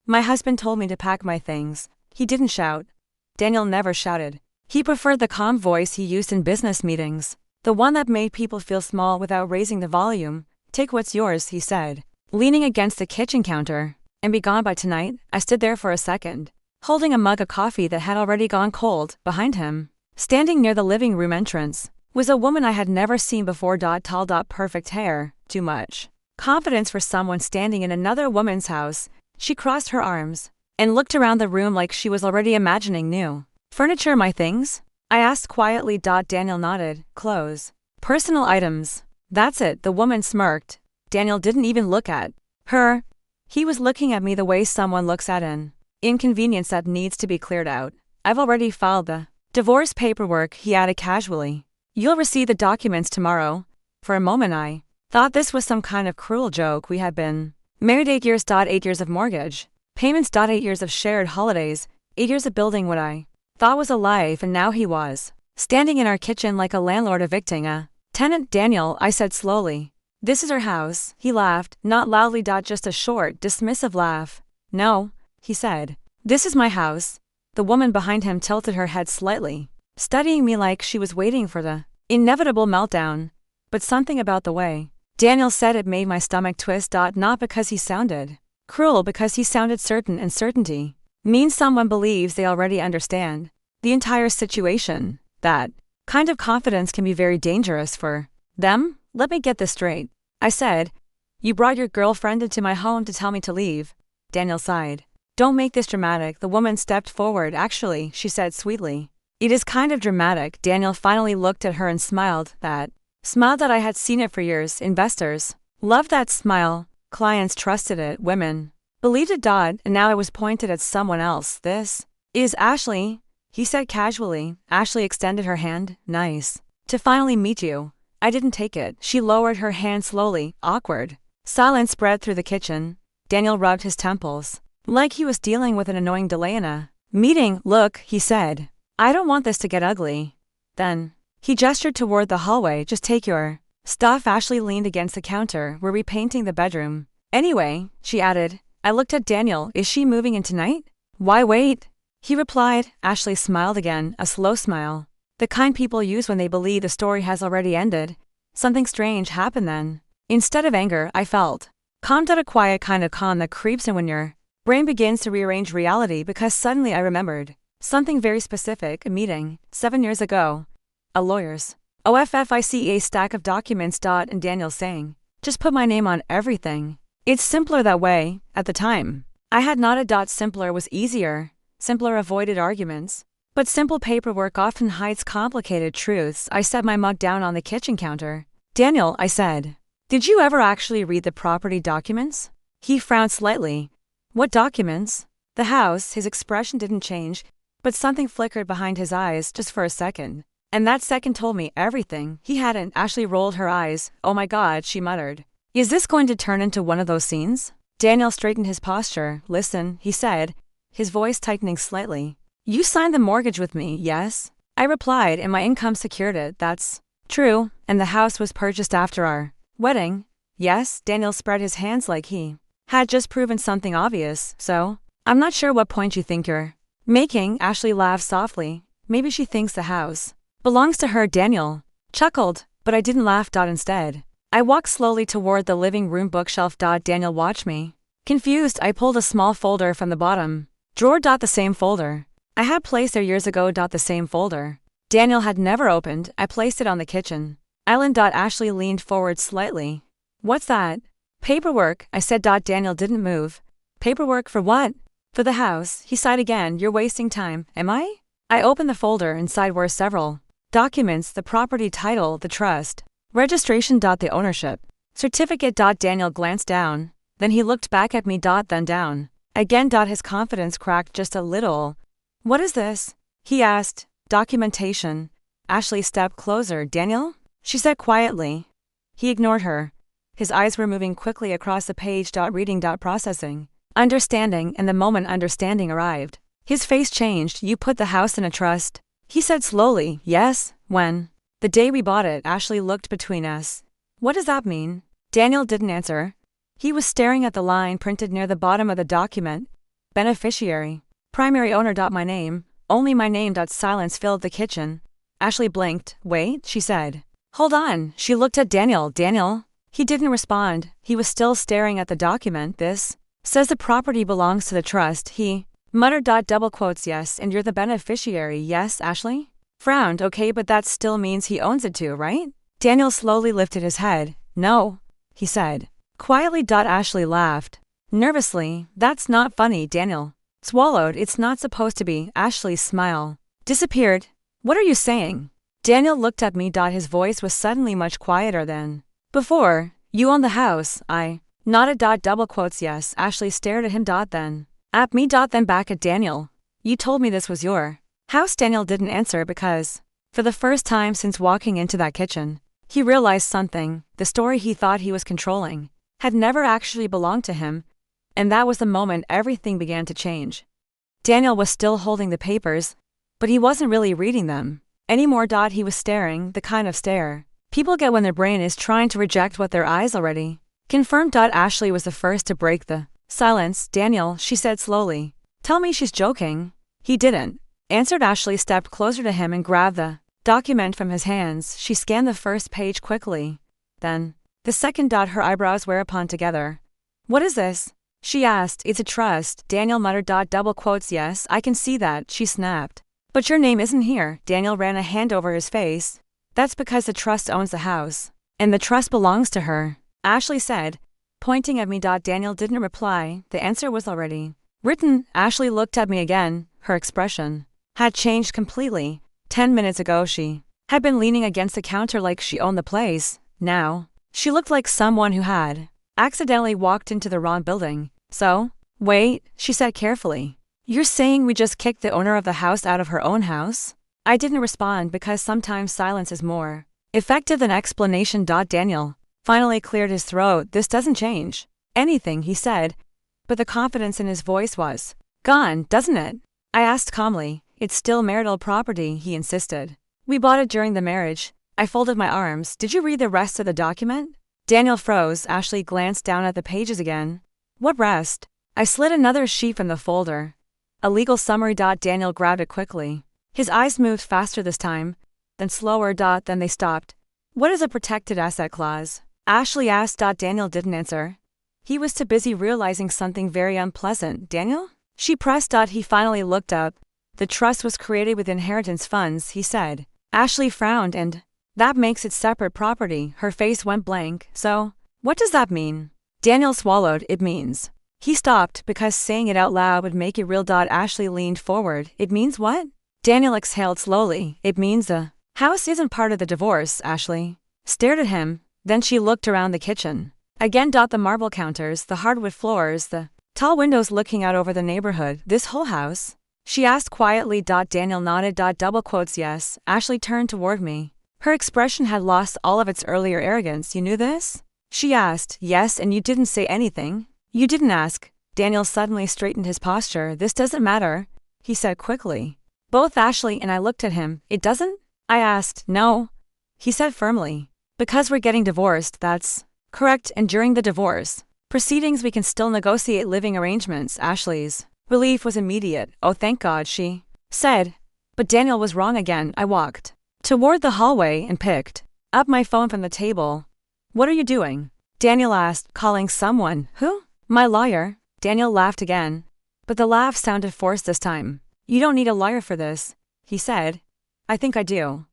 My husband told me to pack my things. He didn't shout. Daniel never shouted. He preferred the calm voice he used in business meetings. The one that made people feel small without raising the volume. Take what's yours, he said, leaning against the kitchen counter. And be gone by tonight. I stood there for a second, holding a mug of coffee that had already gone cold. Behind him, standing near the living room entrance, was a woman I had never seen before. Tall, perfect hair. Too much confidence for someone standing in another woman's house. She crossed her arms and looked around the room like she was already imagining new furniture. My things? I asked quietly. Daniel nodded. Clothes. Personal items. That's it, the woman smirked. Daniel didn't even look at her. He was looking at me the way someone looks at an inconvenience that needs to be cleared out. I've already filed the divorce paperwork, he added casually. You'll receive the documents tomorrow. For a moment I thought this was some kind of cruel joke. We had been married 8 years. 8 years of mortgage payments. 8 years of shared holidays. 8 years of building what I thought was a life, and now he was standing in our kitchen like a landlord evicting a tenant. Daniel, I said slowly. This is her house. He laughed, not loudly. Just a short, dismissive laugh. No, he said. This is my house. The woman behind him tilted her head slightly, studying me like she was waiting for the inevitable meltdown. But something about the way Daniel said it made my stomach twist. Not because he sounded cruel, because he sounded certain, and certainty means someone believes they already understand the entire situation. That kind of confidence can be very dangerous for them. Let me get this straight, I said. You brought your girlfriend into my home to tell me to leave. Daniel sighed. Don't make this dramatic. The woman stepped forward. Actually, she said sweetly, it is kind of dramatic. Daniel finally looked at her and smiled. That smile that I had seen it for years. Investors loved that smile. Clients trusted it. Women believed it. And now I was pointed at someone else. This is Ashley, he said casually. Ashley extended her hand. Nice to finally meet you. I didn't take it. She lowered her hand slowly. Awkward silence spread through the kitchen. Daniel rubbed his temples, like he was dealing with an annoying delay in a meeting. Look, he said. I don't want this to get ugly. Then he gestured toward the hallway. Just take your stuff. Ashley leaned against the counter. We're repainting the bedroom. Anyway, she added. I looked at Daniel. Is she moving in tonight? Why wait? He replied. Ashley smiled again, a slow smile. The kind people use when they believe the story has already ended. Something strange happened then. Instead of anger, I felt calmed. A quiet kind of calm that creeps in when your brain begins to rearrange reality, because suddenly I remembered something very specific. A meeting 7 years ago. A lawyer's office, stack of documents. And Daniel saying, just put my name on everything. It's simpler that way. At the time, I had not a. Simpler was easier. Simpler avoided arguments. But simple paperwork often hides complicated truths. I set my mug down on the kitchen counter. Daniel, I said, did you ever actually read the property documents? He frowned slightly. What documents? The house. His expression didn't change, but something flickered behind his eyes just for a second. And that second told me everything. He hadn't. Ashley rolled her eyes. Oh my God, she muttered. Is this going to turn into one of those scenes? Daniel straightened his posture. Listen, he said, his voice tightening slightly. You signed the mortgage with me, yes? I replied, and my income secured it. That's true. And the house was purchased after our wedding. Yes, Daniel spread his hands like he had just proven something obvious. So, I'm not sure what point you think you're making. Ashley laughed softly. Maybe she thinks the house belongs to her. Daniel chuckled, but I didn't laugh. Instead, I walked slowly toward the living room bookshelf. Daniel watched me. Confused, I pulled a small folder from the bottom drawer. The same folder I had placed there years ago. The same folder Daniel had never opened. I placed it on the kitchen island. Ashley leaned forward slightly. What's that? Paperwork, I said. Daniel didn't move. Paperwork for what? For the house. He sighed again. You're wasting time. Am I? I opened the folder. Inside were several documents: the property title, the trust registration, the ownership certificate. Daniel glanced down. Then he looked back at me. Then down again. His confidence cracked just a little. What is this? He asked. Documentation. Ashley stepped closer. Daniel? She said quietly. He ignored her. His eyes were moving quickly across the page. Reading. Processing. Understanding. And the moment understanding arrived, his face changed. You put the house in a trust? He said slowly. Yes. When? The day we bought it. Ashley looked between us. What does that mean? Daniel didn't answer. He was staring at the line printed near the bottom of the document. Beneficiary. Primary owner. My name. Only my name. Silence filled the kitchen. Ashley blinked. Wait, she said. Hold on. She looked at Daniel. Daniel? He didn't respond. He was still staring at the document. This says the property belongs to the trust. He muttered. Double quotes. Yes, and you're the beneficiary. Yes, Ashley? Frowned. Okay, but that still means he owns it too, right? Daniel slowly lifted his head. No, he said. Quietly. Ashley laughed. Nervously. That's not funny. Daniel swallowed. It's not supposed to be. Ashley's smile disappeared. What are you saying? Daniel looked at me. His voice was suddenly much quieter than before. You own the house. I nodded. Double quotes. Yes. Ashley stared at him. Then at me. Then back at Daniel. You told me this was your house. Daniel didn't answer because, for the first time since walking into that kitchen, he realized something. The story he thought he was controlling had never actually belonged to him, and that was the moment everything began to change. Daniel was still holding the papers, but he wasn't really reading them anymore. He was staring, the kind of stare people get when their brain is trying to reject what their eyes already confirmed. Ashley was the first to break the silence. Daniel, she said slowly. Tell me she's joking. He didn't, answered. Ashley stepped closer to him and grabbed the document from his hands. She scanned the first page quickly, then the second. Her eyebrows were upon together. What is this? She asked. It's a trust. Daniel muttered. Double quotes. Yes, I can see that, she snapped. But your name isn't here. Daniel ran a hand over his face. That's because the trust owns the house, and the trust belongs to her, Ashley said, pointing at me. Daniel didn't reply. The answer was already written. Ashley looked at me again. Her expression had changed completely. 10 minutes ago she had been leaning against the counter like she owned the place. Now, she looked like someone who had accidentally walked into the wrong building. So, wait, she said carefully. You're saying we just kicked the owner of the house out of her own house? I didn't respond because sometimes silence is more effective than explanation. Daniel finally cleared his throat. This doesn't change anything, he said, but the confidence in his voice was gone, doesn't it? I asked calmly. It's still marital property, he insisted. We bought it during the marriage. I folded my arms. Did you read the rest of the document? Daniel froze. Ashley glanced down at the pages again. What rest? I slid another sheet from the folder. A legal summary. Daniel grabbed it quickly. His eyes moved faster this time, then slower. Then they stopped. What is a protected asset clause? Ashley asked. Daniel didn't answer. He was too busy realizing something very unpleasant. Daniel? She pressed. He finally looked up. The trust was created with inheritance funds, he said. Ashley frowned. And that makes it separate property. Her face went blank. So, what does that mean? Daniel swallowed. It means. He stopped because saying it out loud would make it real. Ashley leaned forward. It means what? Daniel exhaled slowly. It means the house isn't part of the divorce. Ashley stared at him. Then she looked around the kitchen. Again. The marble counters, the hardwood floors, the tall windows looking out over the neighborhood. This whole house? She asked quietly. Daniel nodded. Double quotes. Yes. Ashley turned toward me. Her expression had lost all of its earlier arrogance. You knew this? She asked. Yes, and you didn't say anything? You didn't ask. Daniel suddenly straightened his posture. This doesn't matter, he said quickly. Both Ashley and I looked at him. It doesn't? I asked. No, he said firmly. Because we're getting divorced, that's correct, and during the divorce proceedings we can still negotiate living arrangements. Ashley's relief was immediate. Oh, thank God, she said. But Daniel was wrong again. I walked toward the hallway and picked up my phone from the table. What are you doing? Daniel asked, calling someone. Who? My lawyer. Daniel laughed again, but the laugh sounded forced this time. You don't need a lawyer for this, he said. I think I do.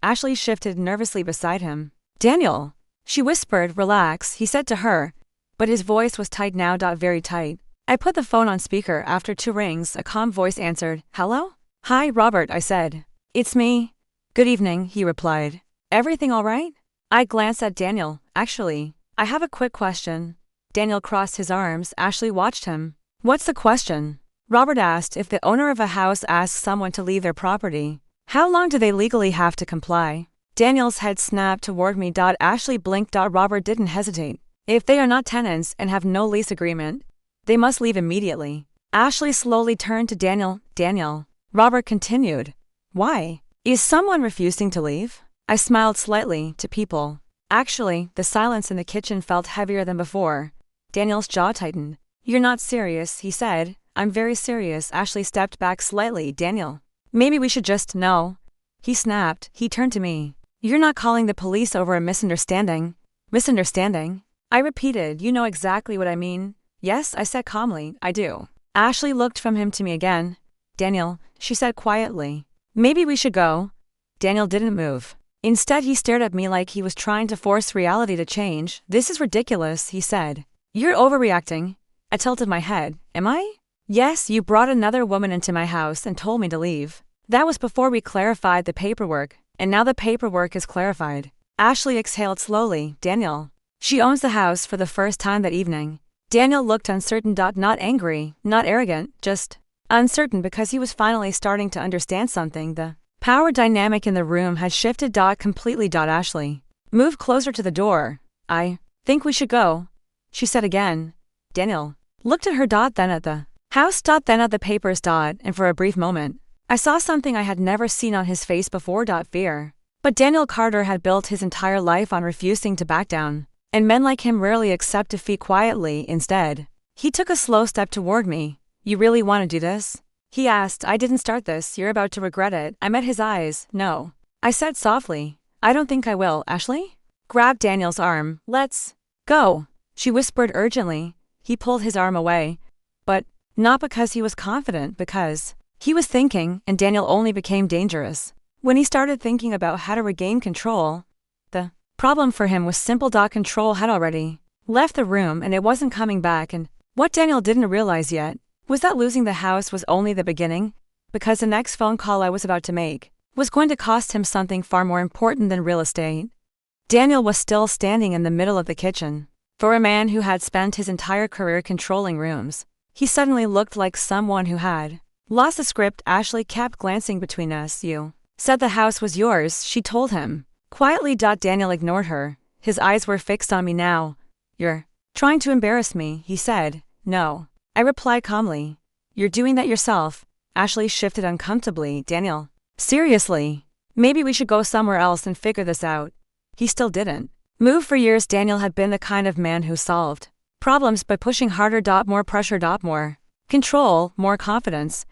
Ashley shifted nervously beside him. Daniel, she whispered. Relax, he said to her, but his voice was tight now. Very tight. I put the phone on speaker. After 2 rings, a calm voice answered. Hello? Hi, Robert, I said. It's me. Good evening, he replied. Everything all right? I glanced at Daniel. Actually, I have a quick question. Daniel crossed his arms. Ashley watched him. What's the question? Robert asked. If the owner of a house asks someone to leave their property, how long do they legally have to comply? Daniel's head snapped toward me. Ashley blinked. Robert didn't hesitate. If they are not tenants and have no lease agreement, they must leave immediately. Ashley slowly turned to Daniel. Daniel. Robert continued. Why? Is someone refusing to leave? I smiled slightly. To people. Actually, the silence in the kitchen felt heavier than before. Daniel's jaw tightened. You're not serious, he said. I'm very serious. Ashley stepped back slightly. Daniel. Maybe we should just, no. He snapped. He turned to me. You're not calling the police over a misunderstanding. Misunderstanding? I repeated, you know exactly what I mean. Yes, I said calmly, I do. Ashley looked from him to me again. Daniel, she said quietly. Maybe we should go. Daniel didn't move. Instead, he stared at me like he was trying to force reality to change. This is ridiculous, he said. You're overreacting. I tilted my head. Am I? Yes, you brought another woman into my house and told me to leave. That was before we clarified the paperwork, and now the paperwork is clarified. Ashley exhaled slowly. Daniel. She owns the house for the first time that evening. Daniel looked uncertain. Not angry, not arrogant, just uncertain because he was finally starting to understand something. The power dynamic in the room had shifted. Completely. Ashley moved closer to the door. I think we should go, she said again. Daniel looked at her. Then at the house. Then at the papers. And for a brief moment, I saw something I had never seen on his face before. Fear. But Daniel Carter had built his entire life on refusing to back down. And men like him rarely accept defeat quietly. Instead, he took a slow step toward me. You really want to do this? He asked. I didn't start this. You're about to regret it. I met his eyes. No. I said softly. I don't think I will. Ashley grabbed Daniel's arm. Let's go, she whispered urgently. He pulled his arm away. But not because he was confident, because he was thinking, and Daniel only became dangerous when he started thinking about how to regain control. The problem for him was simple. Control had already left the room and it wasn't coming back, and what Daniel didn't realize yet was that losing the house was only the beginning, because the next phone call I was about to make was going to cost him something far more important than real estate. Daniel was still standing in the middle of the kitchen. For a man who had spent his entire career controlling rooms, he suddenly looked like someone who had lost the script. Ashley kept glancing between us. You said the house was yours, she told him quietly. Daniel ignored her. His eyes were fixed on me now. You're trying to embarrass me, he said. No, I replied calmly. You're doing that yourself. Ashley shifted uncomfortably. Daniel, seriously, maybe we should go somewhere else and figure this out. He still didn't move. For years, Daniel had been the kind of man who solved problems by pushing harder. More pressure. More control, more confidence.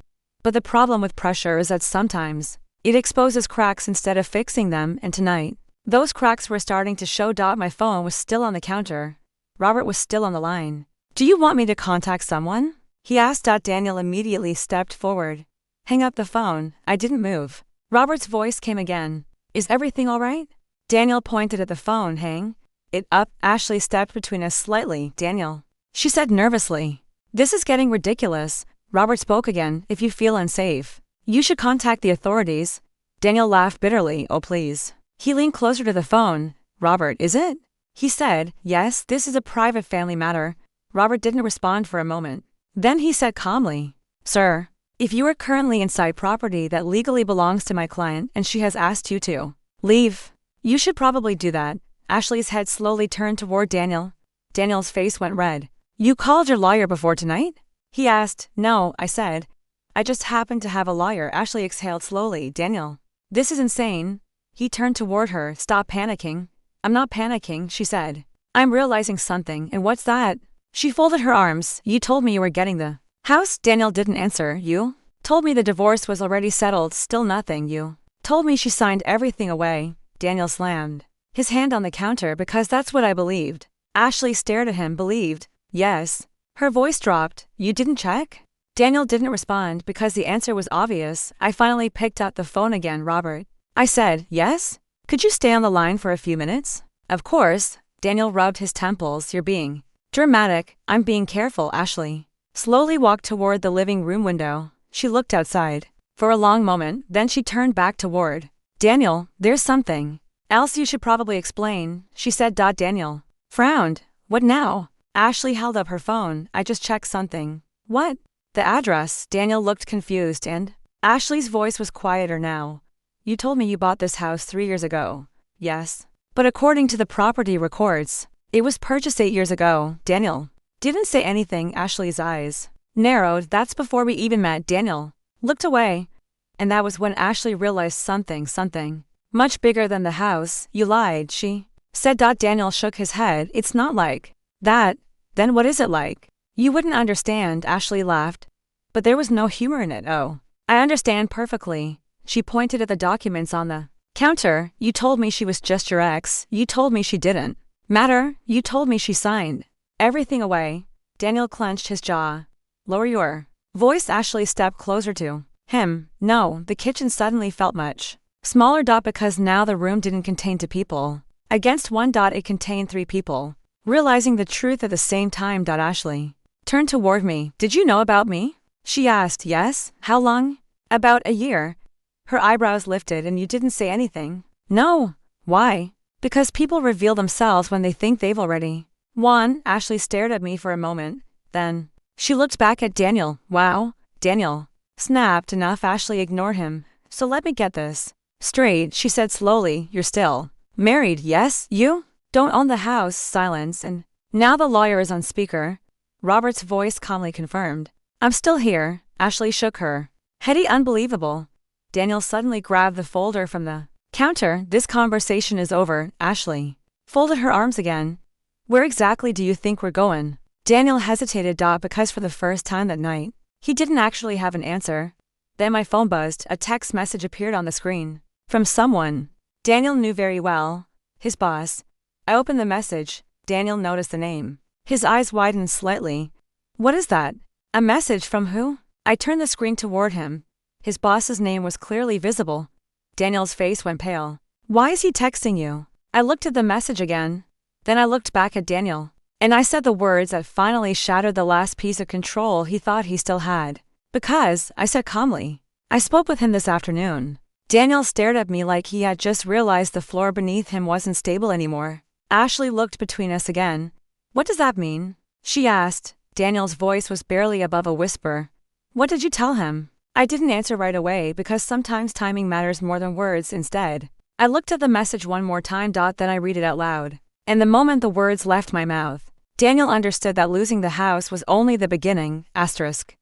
But the problem with pressure is that sometimes it exposes cracks instead of fixing them, and tonight, those cracks were starting to show. My phone was still on the counter. Robert was still on the line. Do you want me to contact someone? He asked. Daniel immediately stepped forward. Hang up the phone. I didn't move. Robert's voice came again. Is everything all right? Daniel pointed at the phone. Hang it up. Ashley stepped between us slightly. Daniel, she said nervously. This is getting ridiculous. Robert spoke again. If you feel unsafe, you should contact the authorities. Daniel laughed bitterly. Oh, please. He leaned closer to the phone. Robert, is it? He said, yes, this is a private family matter. Robert didn't respond for a moment. Then he said calmly, sir, if you are currently inside property that legally belongs to my client and she has asked you to leave, you should probably do that. Ashley's head slowly turned toward Daniel. Daniel's face went red. You called your lawyer before tonight? He asked. No, I said. I just happened to have a lawyer. Ashley exhaled slowly. Daniel, this is insane. He turned toward her. Stop panicking. I'm not panicking, she said. I'm realizing something. And what's that? She folded her arms. You told me you were getting the house. Daniel didn't answer. You told me the divorce was already settled. Still nothing. You told me she signed everything away. Daniel slammed his hand on the counter. Because that's what I believed. Ashley stared at him. Believed? Yes. Her voice dropped. You didn't check? Daniel didn't respond because the answer was obvious. I finally picked up the phone again. Robert, I said. Yes? Could you stay on the line for a few minutes? Of course. Daniel rubbed his temples. You're being dramatic. I'm being careful. Ashley slowly walked toward the living room window. She looked outside for a long moment, then she turned back toward Daniel. There's something else you should probably explain, she said. Daniel frowned. What now? Ashley held up her phone. I just checked something. What? The address. Daniel looked confused and Ashley's voice was quieter now. You told me you bought this house 3 years ago. Yes. But according to the property records, it was purchased 8 years ago. Daniel didn't say anything. Ashley's eyes narrowed. That's before we even met. Daniel looked away. And that was when Ashley realized something much bigger than the house. You lied, she said. Daniel shook his head. It's not like that. Then what is it like? You wouldn't understand. Ashley laughed. but there was no humor in it. Oh, I understand perfectly. She pointed at the documents on the counter. You told me she was just your ex. You told me she didn't matter. You told me she signed everything away. Daniel clenched his jaw. Lower your voice. Ashley stepped closer to him. No, the kitchen suddenly felt much smaller. Because now the room didn't contain two people. Against one. It contained three people. Realizing the truth at the same time. Ashley turned toward me. Did you know about me? She asked. Yes. How long? About a year. Her eyebrows lifted. And you didn't say anything? No. Why? Because people reveal themselves when they think they've already won. Ashley stared at me for a moment. Then she looked back at Daniel. Wow. Daniel snapped. Enough. Ashley ignored him. So let me get this straight, she said slowly. You're still married, yes? You don't own the house. Silence. And now the lawyer is on speaker. Robert's voice calmly confirmed. I'm still here. Ashley shook her head. Unbelievable. Daniel suddenly grabbed the folder from the counter. This conversation is over. Ashley folded her arms again. Where exactly do you think we're going? Daniel hesitated. Because for the first time that night, he didn't actually have an answer. Then my phone buzzed. A text message appeared on the screen. From someone Daniel knew very well. His boss. I opened the message. Daniel noticed the name. His eyes widened slightly. What is that? A message from who? I turned the screen toward him. His boss's name was clearly visible. Daniel's face went pale. Why is he texting you? I looked at the message again. Then I looked back at Daniel. And I said the words that finally shattered the last piece of control he thought he still had. Because, I said calmly, I spoke with him this afternoon. Daniel stared at me like he had just realized the floor beneath him wasn't stable anymore. Ashley looked between us again. What does that mean? She asked. Daniel's voice was barely above a whisper. What did you tell him? I didn't answer right away because sometimes timing matters more than words. Instead, I looked at the message one more time. Then I read it out loud. And the moment the words left my mouth, Daniel understood that losing the house was only the beginning. Asterisk.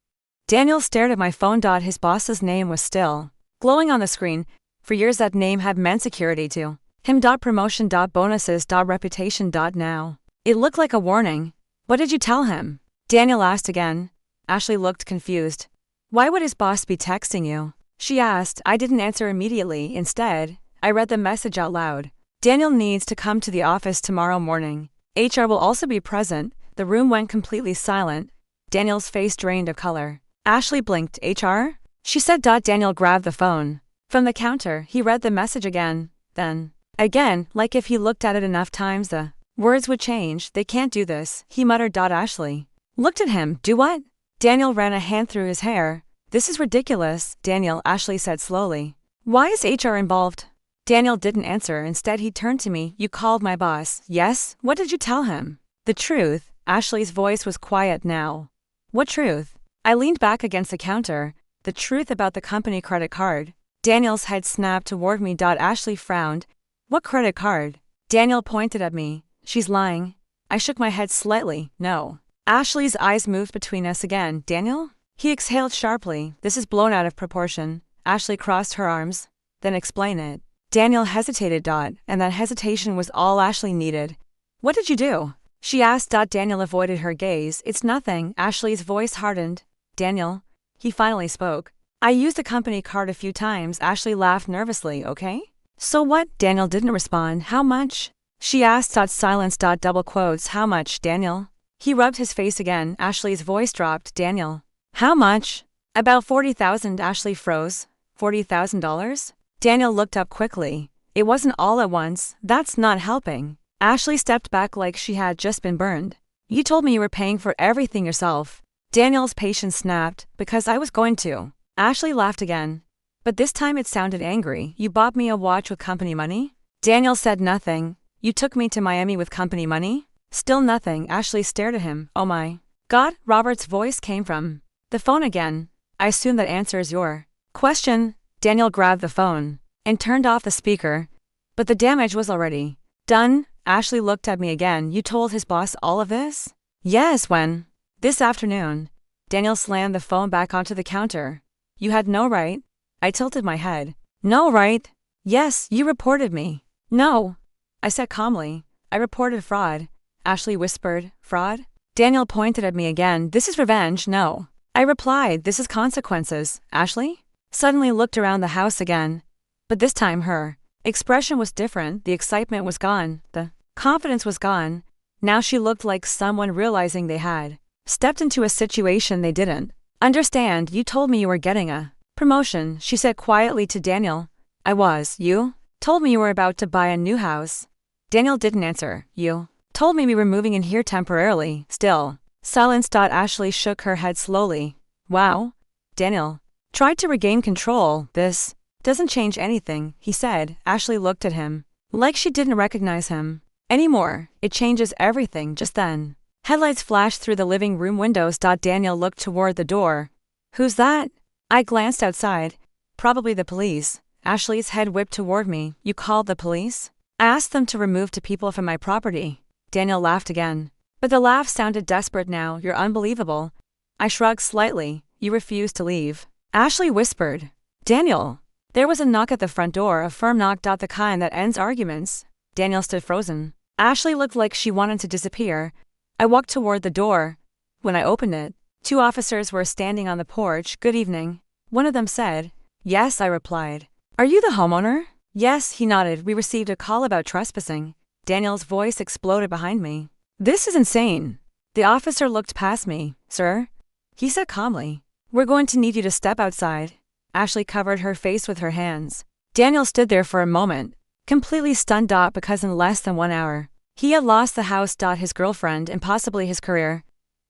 Daniel stared at my phone. His boss's name was still glowing on the screen. For years that name had meant security to him. Promotion. Bonuses. Reputation. Now it looked like a warning. What did you tell him? Daniel asked again. Ashley looked confused. Why would his boss be texting you? She asked. I didn't answer immediately. Instead, I read the message out loud. Daniel needs to come to the office tomorrow morning. HR will also be present. The room went completely silent. Daniel's face drained of color. Ashley blinked. HR? She said. Daniel grabbed the phone from the counter. He read the message again. Then again, like if he looked at it enough times the words would change. They can't do this, he muttered. Ashley looked at him. Do what? Daniel ran a hand through his hair. This is ridiculous, Daniel, Ashley said slowly. Why is HR involved? Daniel didn't answer. Instead, he turned to me. You called my boss. Yes? What did you tell him? The truth. Ashley's voice was quiet now. What truth? I leaned back against the counter. The truth about the company credit card. Daniel's head snapped toward me. Ashley frowned. What credit card? Daniel pointed at me. She's lying. I shook my head slightly. No. Ashley's eyes moved between us again. Daniel? He exhaled sharply. This is blown out of proportion. Ashley crossed her arms. Then explain it. Daniel hesitated. And that hesitation was all Ashley needed. What did you do? She asked. Daniel avoided her gaze. It's nothing. Ashley's voice hardened. Daniel. He finally spoke. I used the company card a few times. Ashley laughed nervously. Okay? So what? Daniel didn't respond. How much? She asked. Silence. Double quotes. How much, Daniel? He rubbed his face again. Ashley's voice dropped. Daniel. How much? About $40,000. Ashley froze. $40,000? Daniel looked up quickly. It wasn't all at once. That's not helping. Ashley stepped back like she had just been burned. You told me you were paying for everything yourself. Daniel's patience snapped. Because I was going to. Ashley laughed again. But this time it sounded angry. You bought me a watch with company money? Daniel said nothing. You took me to Miami with company money? Still nothing. Ashley stared at him. Oh my God, Robert's voice came from the phone again. I assume that answers your question. Daniel grabbed the phone and turned off the speaker. But the damage was already done. Ashley looked at me again. You told his boss all of this? Yes, when? This afternoon. Daniel slammed the phone back onto the counter. You had no right. I tilted my head. No right? Yes, you reported me. No. I said calmly. I reported fraud. Ashley whispered. Fraud? Daniel pointed at me again. This is revenge. No. I replied, this is consequences, Ashley? Suddenly looked around the house again. But this time her expression was different, the excitement was gone, the confidence was gone. Now she looked like someone realizing they had stepped into a situation they didn't understand. You told me you were getting a promotion, she said quietly to Daniel. I was. You told me you were about to buy a new house. Daniel didn't answer. You told me we were moving in here temporarily. Still silence. Ashley shook her head slowly. Wow. Daniel tried to regain control. This doesn't change anything, he said. Ashley looked at him like she didn't recognize him anymore. It changes everything. Just then, headlights flashed through the living room windows. Daniel looked toward the door. Who's that? I glanced outside. Probably the police. Ashley's head whipped toward me. You called the police? I asked them to remove 2 people from my property. Daniel laughed again. But the laugh sounded desperate now. You're unbelievable. I shrugged slightly. You refused to leave. Ashley whispered. Daniel. There was a knock at the front door, a firm knock. The kind that ends arguments. Daniel stood frozen. Ashley looked like she wanted to disappear. I walked toward the door. When I opened it, 2 officers were standing on the porch. Good evening, one of them said. Yes, I replied. Are you the homeowner? Yes, he nodded. We received a call about trespassing. Daniel's voice exploded behind me. This is insane. The officer looked past me. Sir? He said calmly. We're going to need you to step outside. Ashley covered her face with her hands. Daniel stood there for a moment, completely stunned. Because in less than 1 hour, he had lost the house. His girlfriend and possibly his career.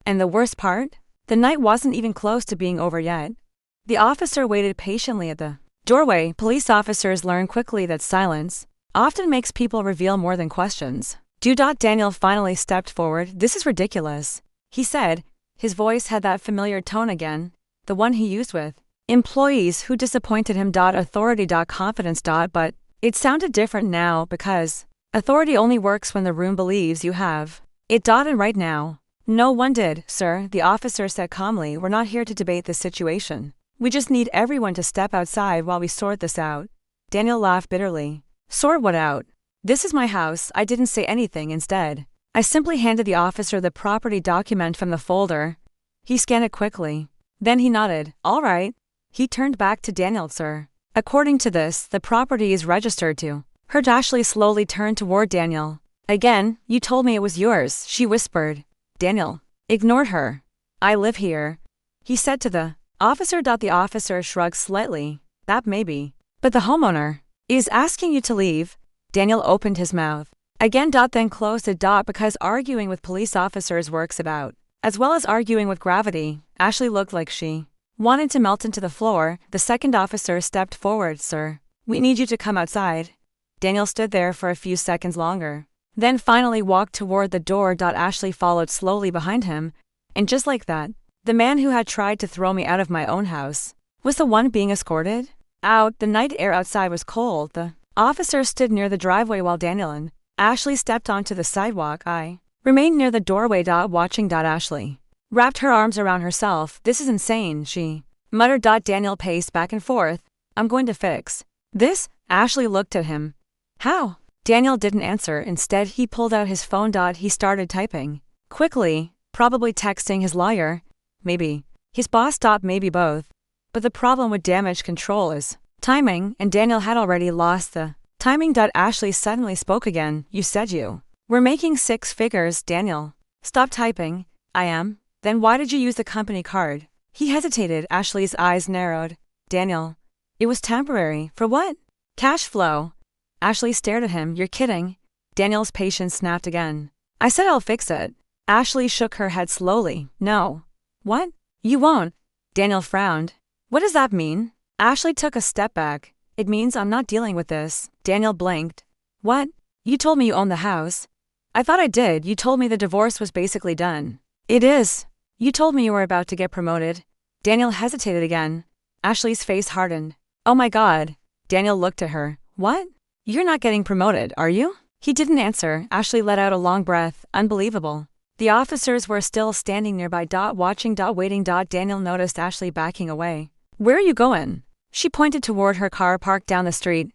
And the worst part? The night wasn't even close to being over yet. The officer waited patiently at the doorway. Police officers learn quickly that silence often makes people reveal more than questions. Daniel finally stepped forward. This is ridiculous, he said. His voice had that familiar tone again, the one he used with employees who disappointed him. Authority. Confidence. But it sounded different now because authority only works when the room believes you have it. And right now, no one did. Sir, the officer said calmly, we're not here to debate this situation. We just need everyone to step outside while we sort this out. Daniel laughed bitterly. Sort what out? This is my house. I didn't say anything. Instead, I simply handed the officer the property document from the folder. He scanned it quickly. Then he nodded. All right. He turned back to Daniel. Sir, according to this, the property is registered to her. Ashley slowly turned toward Daniel. Again, you told me it was yours, she whispered. Daniel ignored her. I live here, he said to the officer. The officer shrugged slightly. That may be, but the homeowner is asking you to leave. Daniel opened his mouth again. Then closed it. Because arguing with police officers works about as well as arguing with gravity. Ashley looked like she wanted to melt into the floor. The second officer stepped forward. Sir, we need you to come outside. Daniel stood there for a few seconds longer, then finally walked toward the door. Ashley followed slowly behind him, and just like that, the man who had tried to throw me out of my own house was the one being escorted out. The night air outside was cold. The officer stood near the driveway while Daniel and Ashley stepped onto the sidewalk. I remained near the doorway. Watching. Ashley wrapped her arms around herself. This is insane, she muttered. Daniel paced back and forth. I'm going to fix this. Ashley looked at him. How? Daniel didn't answer. Instead, he pulled out his phone. He started typing quickly, probably texting his lawyer, maybe his boss. Maybe both. But the problem with damage control is timing, and Daniel had already lost the timing. Ashley suddenly spoke again. You said you were making 6 figures. Daniel stopped typing. I am. Then why did you use the company card? He hesitated. Ashley's eyes narrowed. Daniel, it was temporary. For what? Cash flow. Ashley stared at him. You're kidding. Daniel's patience snapped again. I said I'll fix it. Ashley shook her head slowly. No. What? You won't. Daniel frowned. What does that mean? Ashley took a step back. It means I'm not dealing with this. Daniel blinked. What? You told me you own the house. I thought I did. You told me the divorce was basically done. It is. You told me you were about to get promoted. Daniel hesitated again. Ashley's face hardened. Oh my God. Daniel looked at her. What? You're not getting promoted, are you? He didn't answer. Ashley let out a long breath. Unbelievable. The officers were still standing nearby. Watching. Waiting. Daniel noticed Ashley backing away. Where are you going? She pointed toward her car parked down the street.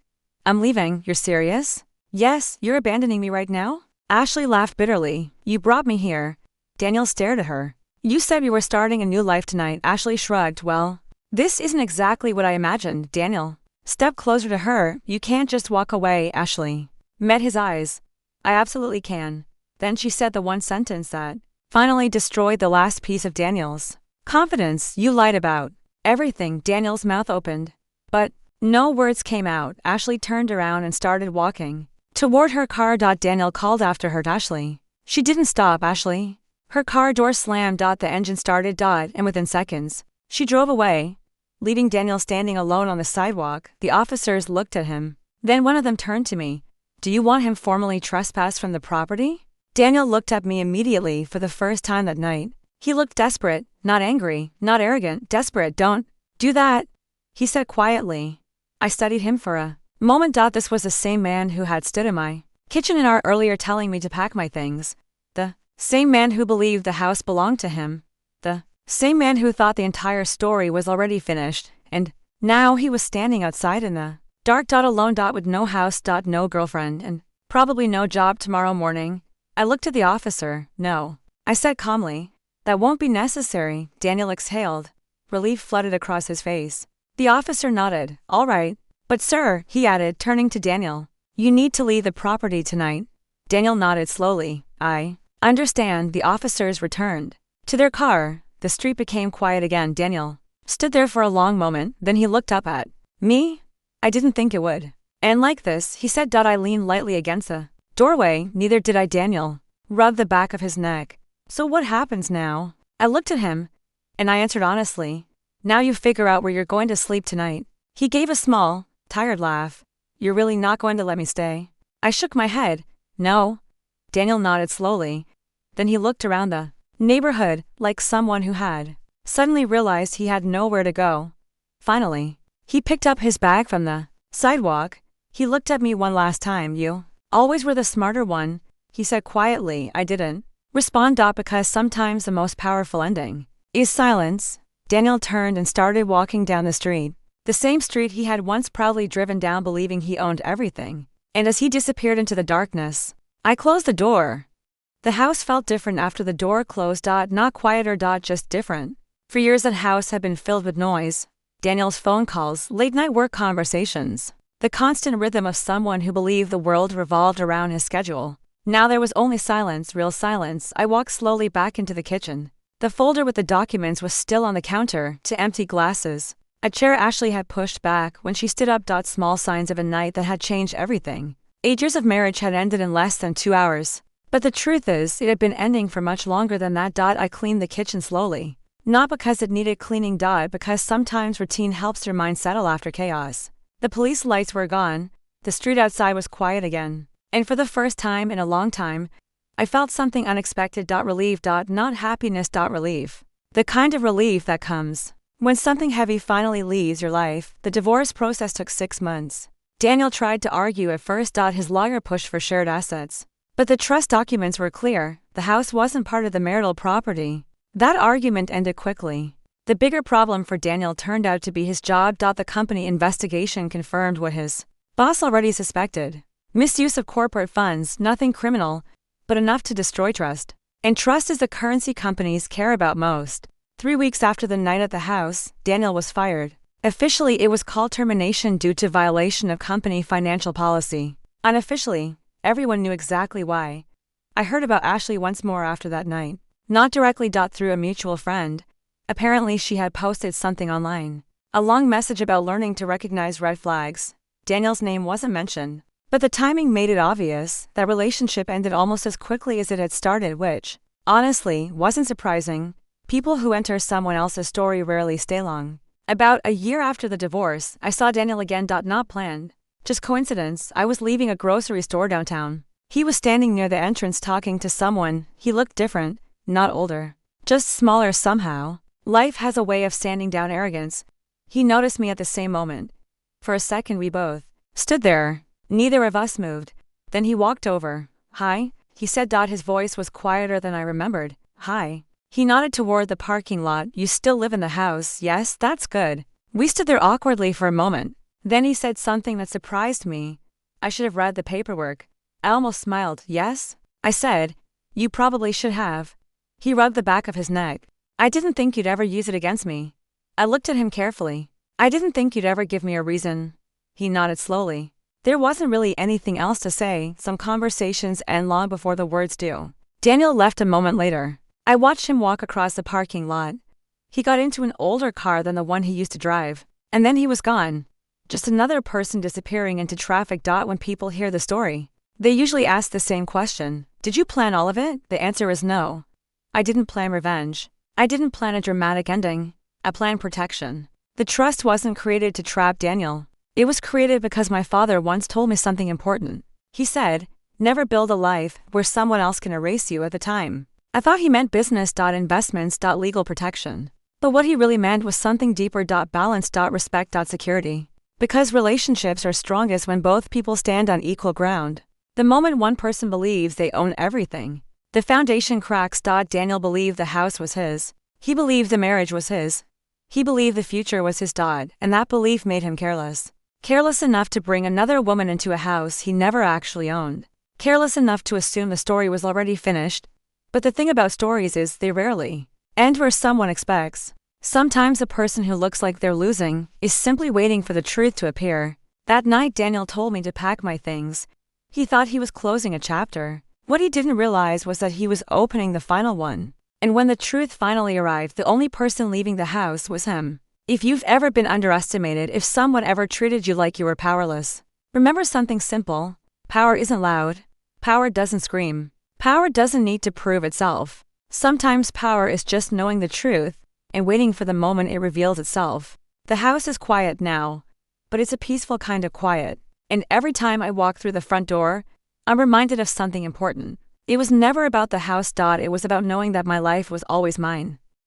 I'm leaving. You're serious? Yes, you're abandoning me right now? Ashley laughed bitterly. You brought me here. Daniel stared at her. You said you were starting a new life tonight. Ashley shrugged. Well, this isn't exactly what I imagined. Daniel stepped closer to her. You can't just walk away. Ashley met his eyes. I absolutely can. Then she said the one sentence that finally destroyed the last piece of Daniel's confidence. You lied about everything. Daniel's mouth opened, but no words came out. Ashley turned around and started walking toward her car. Daniel called after her. Ashley. She didn't stop. Ashley. Her car door slammed. The engine started. And within seconds, she drove away, leaving Daniel standing alone on the sidewalk. The officers looked at him. Then one of them turned to me. Do you want him formally trespassed from the property? Daniel looked at me immediately for the first time that night. He looked desperate, not angry, not arrogant, desperate. Don't do that, he said quietly. I studied him for a moment. This was the same man who had stood in my kitchen an hour earlier telling me to pack my things. The same man who believed the house belonged to him. The same man who thought the entire story was already finished. And now he was standing outside in the dark. Alone. With no house. No girlfriend. And probably no job tomorrow morning. I looked at the officer. No, I said calmly. That won't be necessary. Daniel exhaled. Relief flooded across his face. The officer nodded. All right. But sir, he added, turning to Daniel, you need to leave the property tonight. Daniel nodded slowly. I understand. The officers returned to their car. The street became quiet again. Daniel stood there for a long moment. Then he looked up at me. I didn't think it would end like this, he said. I leaned lightly against the doorway. Neither did I. Daniel rubbed the back of his neck. So what happens now? I looked at him, and I answered honestly. Now you figure out where you're going to sleep tonight. He gave a small, tired laugh. You're really not going to let me stay? I shook my head. No. Daniel nodded slowly. Then he looked around the neighborhood, like someone who had suddenly realized he had nowhere to go. Finally, he picked up his bag from the sidewalk. He looked at me one last time. You always were the smarter one, he said quietly. I didn't respond. Because sometimes the most powerful ending is silence. Daniel turned and started walking down the street. The same street he had once proudly driven down believing he owned everything. And as he disappeared into the darkness, I closed the door. The house felt different after the door closed. Not quieter. Just different. For years that house had been filled with noise. Daniel's phone calls, late-night work conversations, the constant rhythm of someone who believed the world revolved around his schedule. Now there was only silence, real silence. I walked slowly back into the kitchen. The folder with the documents was still on the counter, to empty glasses. A chair Ashley had pushed back when she stood up. Small signs of a night that had changed everything. 8 years of marriage had ended in less than 2 hours. But the truth is, it had been ending for much longer than that. I cleaned the kitchen slowly. Not because it needed cleaning. Because sometimes routine helps your mind settle after chaos. The police lights were gone. The street outside was quiet again. And for the first time in a long time, I felt something unexpected. Relief. Not happiness. Relief. The kind of relief that comes when something heavy finally leaves your life. The divorce process took 6 months. Daniel tried to argue at first. His lawyer pushed for shared assets. But the trust documents were clear. The house wasn't part of the marital property. That argument ended quickly. The bigger problem for Daniel turned out to be his job. The company investigation confirmed what his boss already suspected. Misuse of corporate funds, nothing criminal, but enough to destroy trust. And trust is the currency companies care about most. 3 weeks after the night at the house, Daniel was fired. Officially, it was called termination due to violation of company financial policy. Unofficially, everyone knew exactly why. I heard about Ashley once more after that night. Not directly. Through a mutual friend. Apparently she had posted something online. A long message about learning to recognize red flags. Daniel's name wasn't mentioned. But the timing made it obvious that relationship ended almost as quickly as it had started, which, honestly, wasn't surprising. People who enter someone else's story rarely stay long. About a year after the divorce, I saw Daniel again. Not planned. Just coincidence. I was leaving a grocery store downtown. He was standing near the entrance talking to someone. He looked different, not older, just smaller somehow. Life has a way of sanding down arrogance. He noticed me at the same moment. For a second we both stood there. Neither of us moved. Then he walked over. Hi, he said. His voice was quieter than I remembered. Hi. He nodded toward the parking lot. You still live in the house? Yes, that's good. We stood there awkwardly for a moment. Then he said something that surprised me. I should have read the paperwork. I almost smiled. Yes? I said. You probably should have. He rubbed the back of his neck. I didn't think you'd ever use it against me. I looked at him carefully. I didn't think you'd ever give me a reason. He nodded slowly. There wasn't really anything else to say. Some conversations end long before the words do. Daniel left a moment later. I watched him walk across the parking lot. He got into an older car than the one he used to drive. And then he was gone. Just another person disappearing into traffic. When people hear the story, they usually ask the same question. Did you plan all of it? The answer is no. I didn't plan revenge. I didn't plan a dramatic ending. I planned protection. The trust wasn't created to trap Daniel. It was created because my father once told me something important. He said, never build a life where someone else can erase you. At the time, I thought he meant business. Investments. Legal protection. But what he really meant was something deeper. Balance. Respect. Security. Because relationships are strongest when both people stand on equal ground. The moment one person believes they own everything, the foundation cracks. Daniel believed the house was his. He believed the marriage was his. He believed the future was his. And that belief made him careless. Careless enough to bring another woman into a house he never actually owned. Careless enough to assume the story was already finished. But the thing about stories is they rarely end where someone expects. Sometimes a person who looks like they're losing is simply waiting for the truth to appear. That night Daniel told me to pack my things. He thought he was closing a chapter. What he didn't realize was that he was opening the final one. And when the truth finally arrived, the only person leaving the house was him. If you've ever been underestimated, if someone ever treated you like you were powerless, remember something simple. Power isn't loud. Power doesn't scream. Power doesn't need to prove itself. Sometimes power is just knowing the truth and waiting for the moment it reveals itself. The house is quiet now, but it's a peaceful kind of quiet. And every time I walk through the front door, I'm reminded of something important. It was never about the house. It was about knowing that my life was always mine.